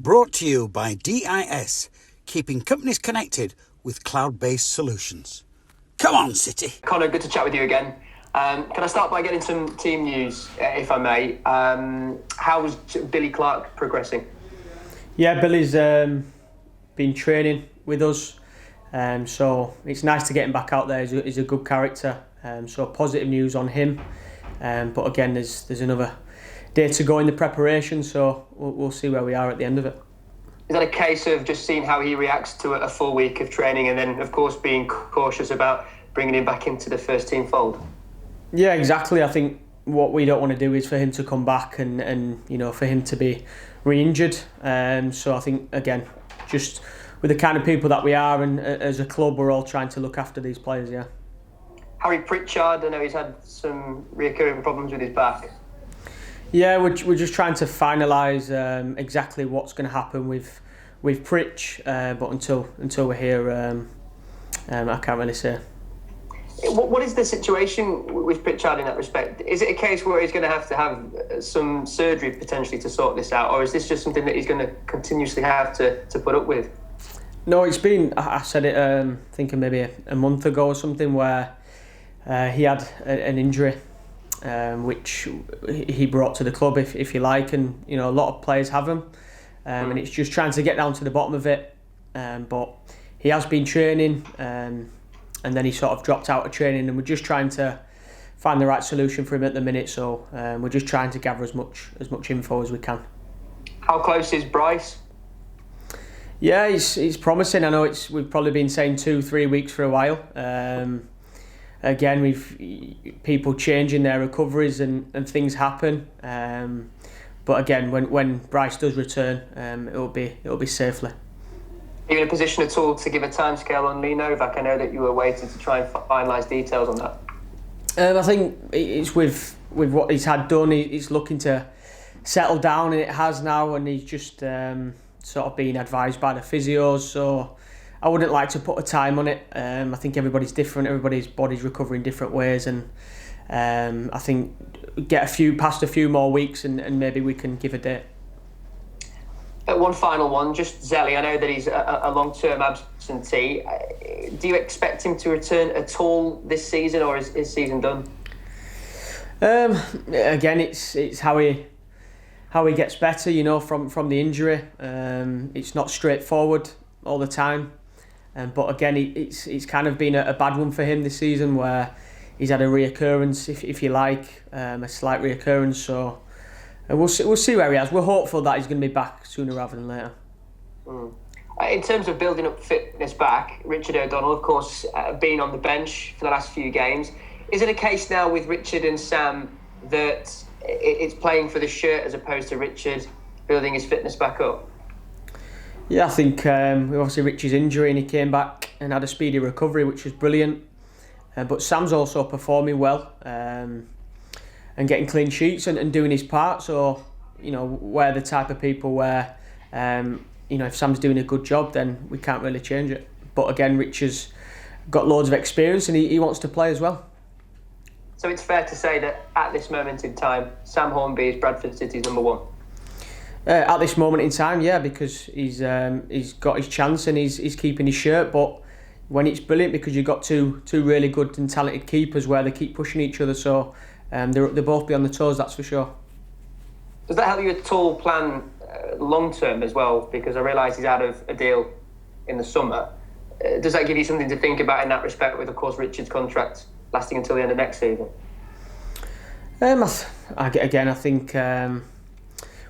Brought to you by DIS, keeping companies connected with cloud-based solutions. Come on, City. Conor, good to chat with you again. Can I start by getting some team news, if I may? How's Billy Clark progressing? Yeah, Billy's been training with us, so it's nice to get him back out there. He's a good character, so positive news on him. But again, there's another day to go in the preparation, so we'll see where we are at the end of it. Is that a case of just seeing how he reacts to a full week of training and then, of course, being cautious about bringing him back into the first team fold? Yeah, exactly. I think what we don't want to do is for him to come back and for him to be re-injured. So I think, again, just with the kind of people that we are and as a club, we're all trying to look after these players, yeah. Harry Pritchard, I know he's had some reoccurring problems with his back. Yeah, we're just trying to finalise exactly what's going to happen with Pritch, but until we're here, I can't really say. What is the situation with Pritchard in that respect? Is it a case where he's going to have some surgery potentially to sort this out, or is this just something that he's going to continuously have to put up with? No, it's been, I said it thinking maybe a month ago or something, where he had an injury which he brought to the club, if you like, and a lot of players have them, and it's just trying to get down to the bottom of it. But he has been training, and then he sort of dropped out of training, and we're just trying to find the right solution for him at the minute. So we're just trying to gather as much info as we can. How close is Bryce? Yeah, he's promising. I know we've probably been saying 2-3 weeks for a while. Again, we've people changing their recoveries and things happen. But again, when Bryce does return, it'll be safely. Are you in a position at all to give a timescale on Lee Novak? I know that you were waiting to try and finalise details on that. I think it's with what he's had done. He's looking to settle down, and it has now. And he's just sort of being advised by the physios. So I wouldn't like to put a time on it. I think everybody's different. Everybody's body's recovering different ways, and I think get past a few more weeks, and maybe we can give a date. One final one, just Zelly. I know that he's a long-term absentee. Do you expect him to return at all this season, or is his season done? Again, it's how he gets better, from the injury. It's not straightforward all the time. But again, it's kind of been a bad one for him this season, where he's had a reoccurrence, if you like, a slight reoccurrence. So we'll see where he is. We're hopeful that he's going to be back sooner rather than later. In terms of building up fitness back, Richard O'Donnell, of course, being on the bench for the last few games. Is it a case now with Richard and Sam that it's playing for the shirt as opposed to Richard building his fitness back up? Yeah, I think obviously Richie's injury, and he came back and had a speedy recovery, which was brilliant. But Sam's also performing well and getting clean sheets and doing his part. So, we're the type of people where, if Sam's doing a good job, then we can't really change it. But again, Richie's got loads of experience, and he wants to play as well. So it's fair to say that at this moment in time, Sam Hornby is Bradford City's number one? At this moment in time, yeah, because he's got his chance and he's keeping his shirt. But when it's brilliant, because you've got two really good and talented keepers where they keep pushing each other, so they'll both be on the toes, that's for sure. Does that help you at all plan long term as well? Because I realise he's out of a deal in the summer. Does that give you something to think about in that respect, with, of course, Richard's contract lasting until the end of next season? I think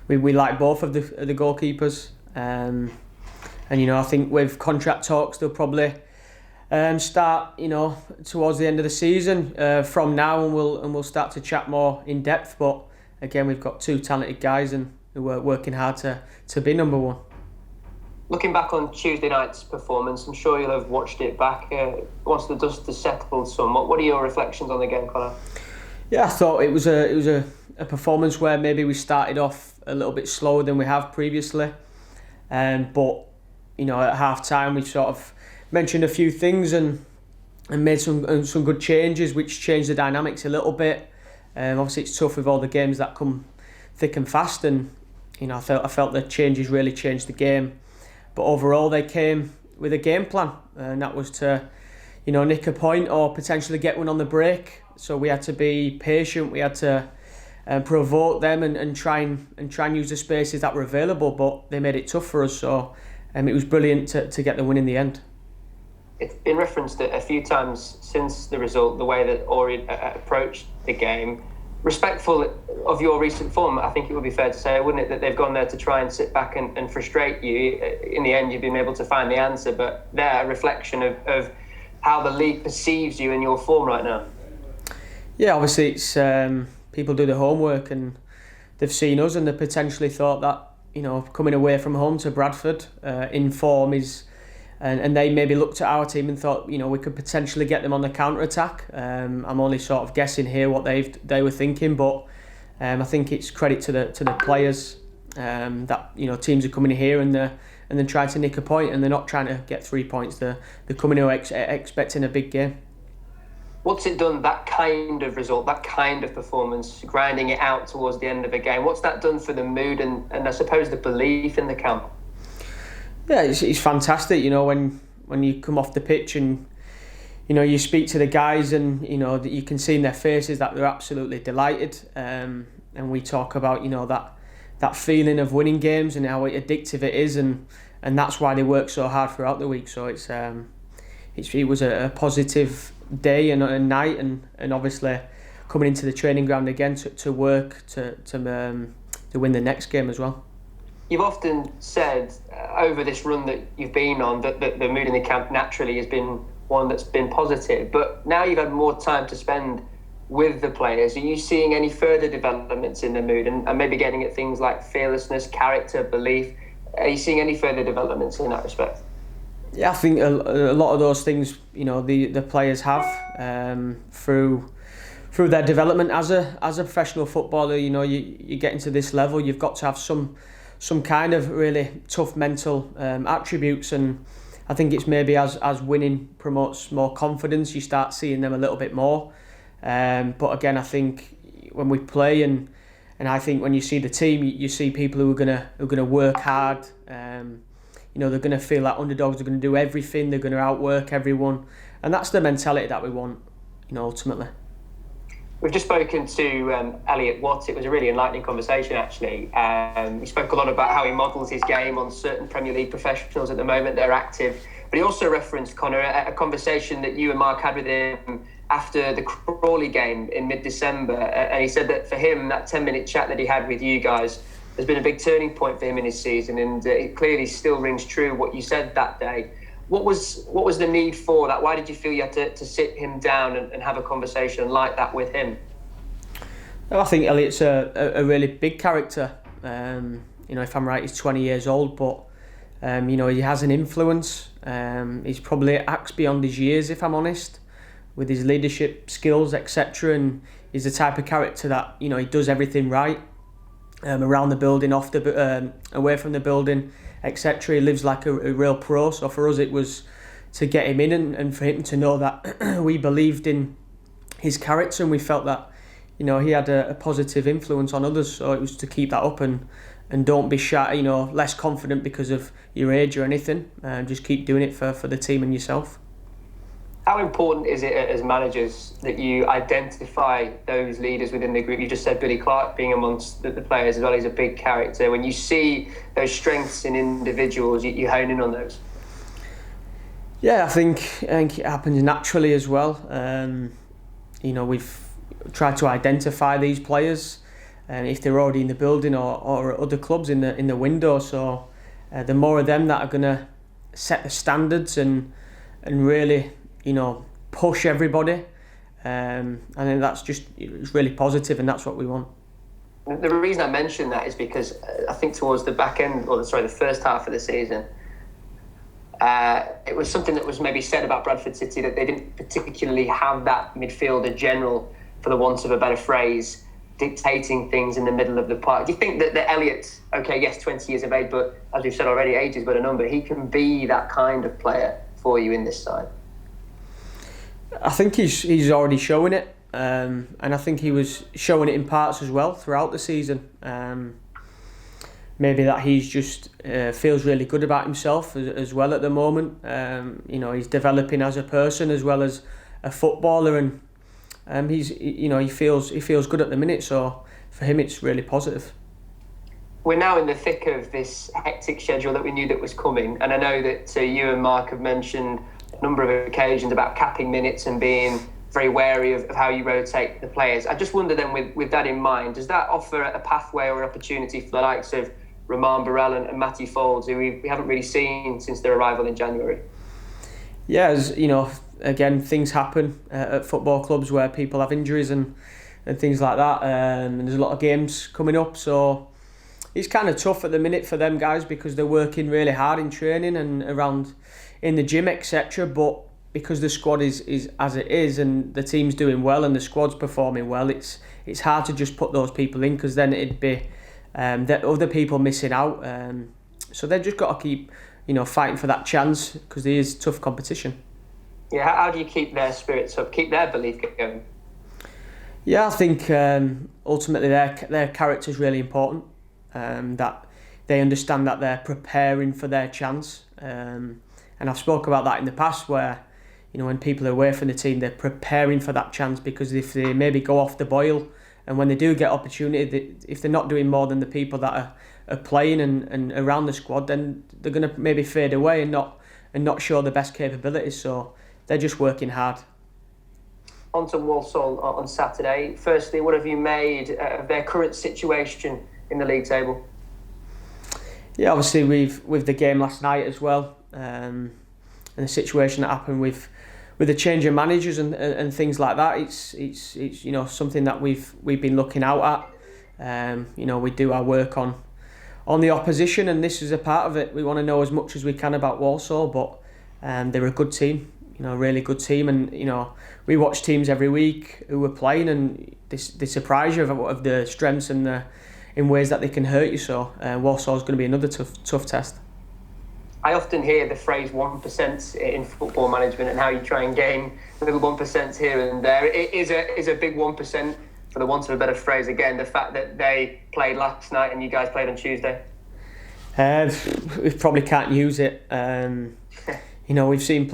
we like both of the goalkeepers, and I think with contract talks they'll probably start towards the end of the season from now, and we'll start to chat more in depth. But again, we've got two talented guys and who are working hard to be number one. Looking back on Tuesday night's performance, I'm sure you'll have watched it back once the dust has settled somewhat. What are your reflections on the game, Conor? Yeah, I thought it was a performance where maybe we started off a little bit slower than we have previously, but at half time we sort of mentioned a few things and made some good changes, which changed the dynamics a little bit. Obviously, it's tough with all the games that come thick and fast, and I felt the changes really changed the game. But overall, they came with a game plan, and that was to, nick a point or potentially get one on the break. So we had to be patient. We had to provoke them and try and use the spaces that were available. But they made it tough for us. So it was brilliant to get the win in the end. It's been referenced a few times since the result, the way that Ori approached the game. Respectful of your recent form, I think it would be fair to say, wouldn't it, that they've gone there to try and sit back and frustrate you. In the end, you've been able to find the answer, but they're a reflection of how the league perceives you and your form right now. Yeah, obviously it's people do the homework, and they've seen us and they potentially thought that, coming away from home to Bradford in form is... And they maybe looked at our team and thought, we could potentially get them on the counter-attack. I'm only sort of guessing here what they were thinking, but I think it's credit to the players that teams are coming here and then trying to nick a point, and they're not trying to get 3 points. They're coming here expecting a big game. What's it done, that kind of result, that kind of performance, grinding it out towards the end of a game? What's that done for the mood and I suppose the belief in the camp? Yeah, it's fantastic, when you come off the pitch and, you speak to the guys and, that you can see in their faces that they're absolutely delighted. And we talk about, that feeling of winning games and how addictive it is, and that's why they work so hard throughout the week. So it was a positive day and a night, and obviously coming into the training ground again to work to win the next game as well. You've often said over this run that you've been on that the mood in the camp naturally has been one that's been positive, but now you've had more time to spend with the players. Are you seeing any further developments in the mood and maybe getting at things like fearlessness, character, belief? Are you seeing any further developments in that respect? Yeah, I think a lot of those things, the players have through their development as a professional footballer. You get into this level, you've got to have some kind of really tough mental attributes, and I think it's maybe as winning promotes more confidence, you start seeing them a little bit more. But again, I think when we play and I think when you see the team, you see people who are gonna work hard. They're gonna feel like underdogs. They're gonna do everything. They're gonna outwork everyone, and that's the mentality that we want. Ultimately. We've just spoken to Elliot Watt. It was a really enlightening conversation, actually. He spoke a lot about how he models his game on certain Premier League professionals at the moment that are active. But he also referenced, Conor, a conversation that you and Mark had with him after the Crawley game in mid-December. And he said that for him, that 10-minute chat that he had with you guys has been a big turning point for him in his season. And it clearly still rings true what you said that day. What was the need for that? Why did you feel you had to sit him down and have a conversation like that with him? Well, I think Elliot's a really big character. If I'm right, he's 20 years old, but he has an influence. He's probably acts beyond his years, if I'm honest, with his leadership skills, etc. And he's the type of character that he does everything right, around the building, away from the building, etc. He lives like a real pro. So for us, it was to get him in and for him to know that we believed in his character and we felt that he had a positive influence on others. So it was to keep that up and don't be shy, less confident because of your age or anything. Just keep doing it for the team and yourself. How important is it as managers that you identify those leaders within the group? You just said Billy Clark being amongst the players as well. He's a big character. When you see those strengths in individuals, you hone in on those. Yeah, I think it happens naturally as well. We've tried to identify these players, if they're already in the building or other clubs in the window. So the more of them that are going to set the standards and really push everybody, and then it's really positive, and that's what we want. The reason I mention that is because I think towards the back end, the first half of the season, it was something that was maybe said about Bradford City that they didn't particularly have that midfielder general, for the want of a better phrase, dictating things in the middle of the park. Do you think that Elliot, okay, yes, 20 years of age, but as we've said already, age is but a number, he can be that kind of player for you in this side? I think he's already showing it, and I think he was showing it in parts as well throughout the season. maybe that he's just feels really good about himself as well at the moment. He's developing as a person as well as a footballer, and he feels good at the minute. So for him, it's really positive. We're now in the thick of this hectic schedule that we knew that was coming, and I know that you and Mark have mentioned a number of occasions about capping minutes and being very wary of how you rotate the players. I just wonder then, with that in mind, does that offer a pathway or an opportunity for the likes of Romain Barrel and Matty Folds, who we haven't really seen since their arrival in January? Yeah, as you know, again, things happen at football clubs where people have injuries and things like that, and there's a lot of games coming up, so it's kind of tough at the minute for them guys because they're working really hard in training and around in the gym, etc. But because the squad is as it is and the team's doing well and the squad's performing well, it's hard to just put those people in, because then it'd be that other people missing out. So they've just got to keep fighting for that chance, because there is tough competition. Yeah, how do you keep their spirits up, keep their belief going? Yeah, I think ultimately their character's really important. That they understand that they're preparing for their chance, and I've spoke about that in the past, where when people are away from the team, they're preparing for that chance, because if they maybe go off the boil and when they do get opportunity, if they're not doing more than the people that are playing and around the squad, then they're going to maybe fade away and not show the best capabilities. So they're just working hard. On to Walsall on Saturday. Firstly, what have you made of their current situation in the league table? Yeah, obviously with the game last night as well, and the situation that happened with the change of managers and things like that, it's something that we've been looking out at. We do our work on the opposition, and this is a part of it. We want to know as much as we can about Walsall, but they're a good team, really good team, and we watch teams every week who are playing, and they surprise you of the strengths and in ways that they can hurt you. So Walsall is going to be another tough test. I often hear the phrase 1% in football management, and how you try and gain little 1% here and there. It is a big 1%, for the want of a better phrase. Again, the fact that they played last night and you guys played on Tuesday. We probably can't use it. We've seen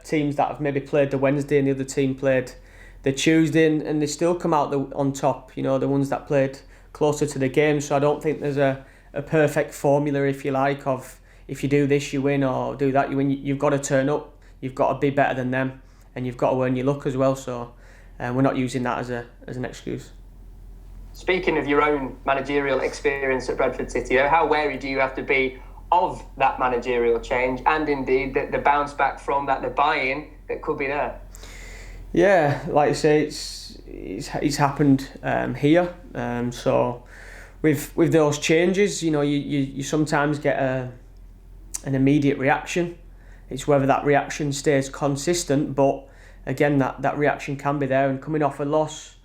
teams that have maybe played the Wednesday and the other team played the Tuesday, and they still come out on top. The ones that played closer to the game. So I don't think there's a perfect formula, if you like, of if you do this you win, or do that you win. You've got to turn up, you've got to be better than them, and you've got to earn your luck as well. So we're not using that as an excuse. Speaking of your own managerial experience at Bradford City, how wary do you have to be of that managerial change, and indeed the bounce back from that, the buy-in that could be there? Yeah, like I say, it's happened here. So with those changes, you sometimes get an immediate reaction. It's whether that reaction stays consistent, but again, that reaction can be there. And coming off a loss,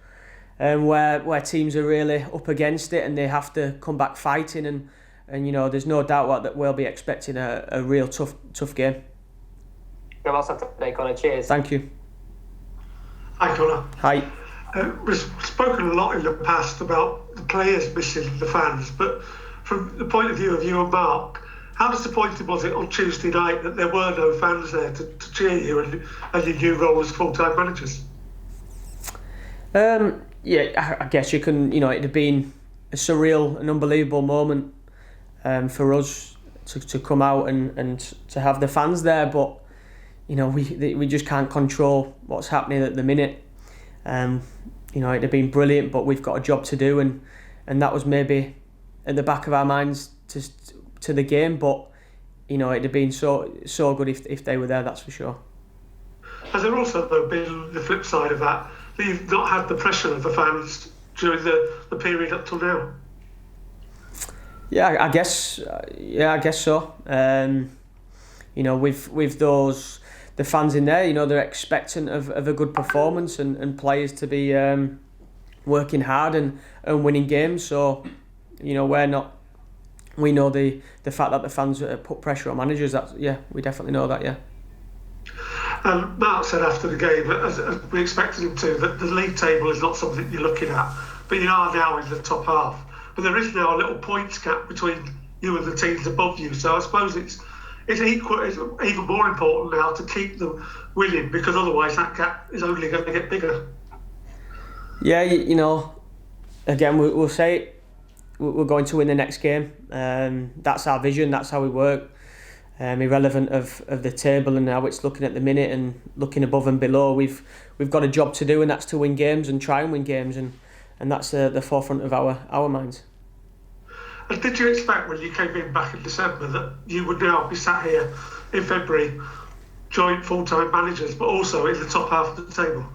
where teams are really up against it and they have to come back fighting, and there's no doubt that we'll be expecting a real tough game. Go well Saturday, Conor. Cheers. Thank you. Hi, Conor. Hi. We've spoken a lot in the past about the players missing the fans, but from the point of view of you and Mark, how disappointing was it on Tuesday night that there were no fans there to cheer you and your new role as full-time managers? Yeah, I guess you can. It'd have been a surreal and unbelievable moment for us to come out and to have the fans there, but we just can't control what's happening at the minute. It'd have been brilliant, but we've got a job to do, and that was maybe at the back of our minds to the game, but it'd have been so good if they were there, that's for sure. Has there also though been the flip side of that you've not had the pressure of the fans during the period up till now? Yeah, I guess so. With those the fans in there, they're expectant of a good performance and players to be working hard and winning games. So we're not. We know the fact that the fans put pressure on managers. We definitely know that. Yeah. Mark said after the game, as we expected him to, that the league table is not something you're looking at, but you are now in the top half. but there is now a little points gap between you and the teams above you. So I suppose it's even more important now to keep them winning, because otherwise that gap is only going to get bigger. Yeah, again, we'll say it, we're going to win the next game. That's our vision, that's how we work. Irrelevant of the table and how it's looking at the minute and looking above and below, we've got a job to do, and that's to win games and try and win games, and that's the forefront of our minds. And did you expect when you came in back in December that you would now be sat here in February, joint full-time managers, but also in the top half of the table?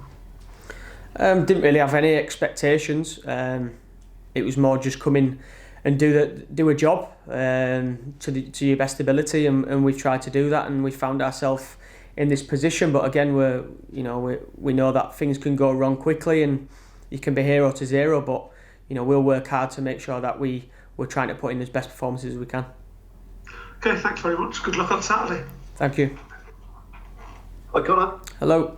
Didn't really have any expectations. It was more just come in and do a job to your best ability, and we've tried to do that, and we found ourselves in this position. But again, we know that things can go wrong quickly, and you can be 0 to 0. But we'll work hard to make sure that we're trying to put in as best performances as we can. Okay, thanks very much. Good luck on Saturday. Thank you. Hi, Conor. Hello.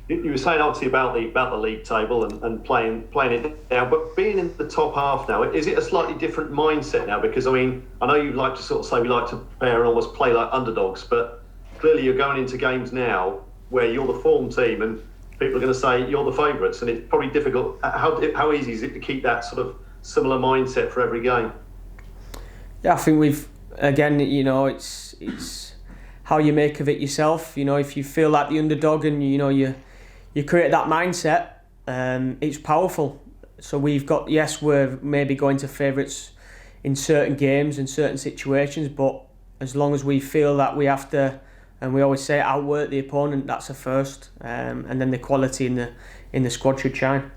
You were saying obviously about the league table and playing it down, but being in the top half now, is it a slightly different mindset now? Because I know you like to sort of say we like to prepare and almost play like underdogs, but clearly you're going into games now where you're the form team and people are going to say you're the favourites, and it's probably difficult. How easy is it to keep that sort of similar mindset for every game? Yeah, I think it's how you make of it yourself. If you feel like the underdog and you create that mindset, it's powerful. So we're maybe going to favourites in certain games and certain situations, but as long as we feel that we have to, and we always say, outwork the opponent, that's a first, and then the quality in the squad should shine.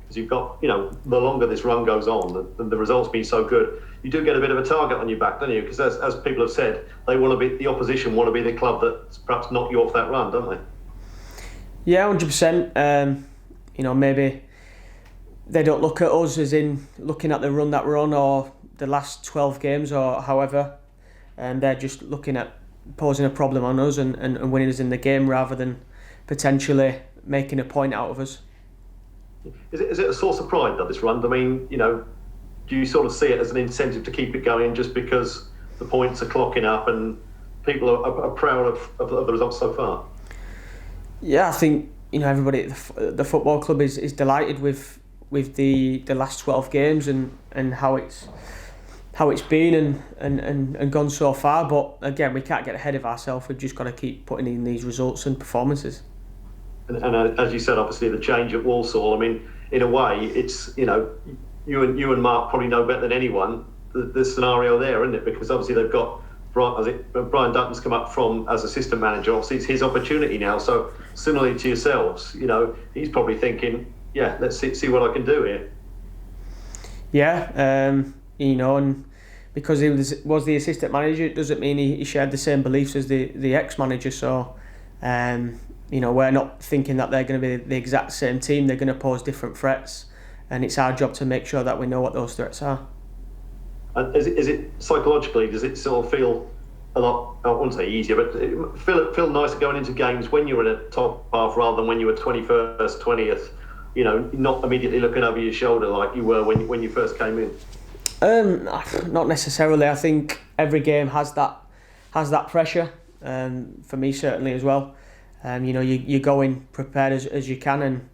Because you've got, the longer this run goes on, the results being so good, you do get a bit of a target on your back, don't you? Because as people have said, the opposition want to be the club that's perhaps knocked you off that run, don't they? Yeah, 100%. Maybe they don't look at us as in looking at the run that we're on or the last 12 games or however, and they're just looking at posing a problem on us and winning us in the game rather than potentially making a point out of us. Is it a source of pride, though, this run? Do you sort of see it as an incentive to keep it going just because the points are clocking up and people are proud of the results so far? Yeah, I think everybody at the football club is delighted with the last 12 games and how it's been and gone so far. But again, we can't get ahead of ourselves. We've just got to keep putting in these results and performances. And as you said, obviously the change at Walsall. In a way, it's you and Mark probably know better than anyone the scenario there, isn't it? Because obviously they've got Brian Dutton's come up from as assistant manager. Obviously, it's his opportunity now. So similarly to yourselves, he's probably thinking, yeah, let's see what I can do here. Yeah, and because he was the assistant manager, it doesn't mean he shared the same beliefs as the ex-manager. So, we're not thinking that they're going to be the exact same team. They're going to pose different threats, and it's our job to make sure that we know what those threats are. And is it psychologically, does it sort of feel a lot, I wouldn't say easier, but feel nicer going into games when you were in a top half rather than when you were 21st, 20th, not immediately looking over your shoulder like you were when you first came in? Not necessarily. I think every game has that pressure, for me certainly as well. You go in prepared as you can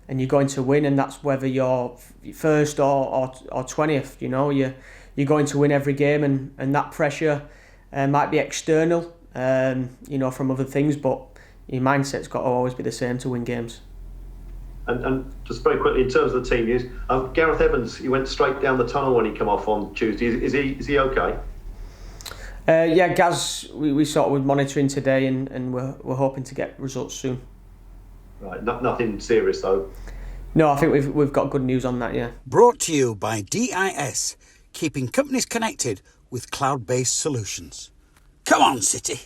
and you're going to win, and that's whether you're first or 20th. You're going to win every game, and that pressure might be external, from other things, but your mindset's got to always be the same to win games. And just very quickly, in terms of the team use, Gareth Evans, he went straight down the tunnel when he came off on Tuesday. Is he okay? Yeah, Gaz, we sort of were monitoring today, and we're hoping to get results soon. Right, nothing serious though. No, I think we've got good news on that. Yeah. Brought to you by DIS, keeping companies connected with cloud-based solutions. Come on, City.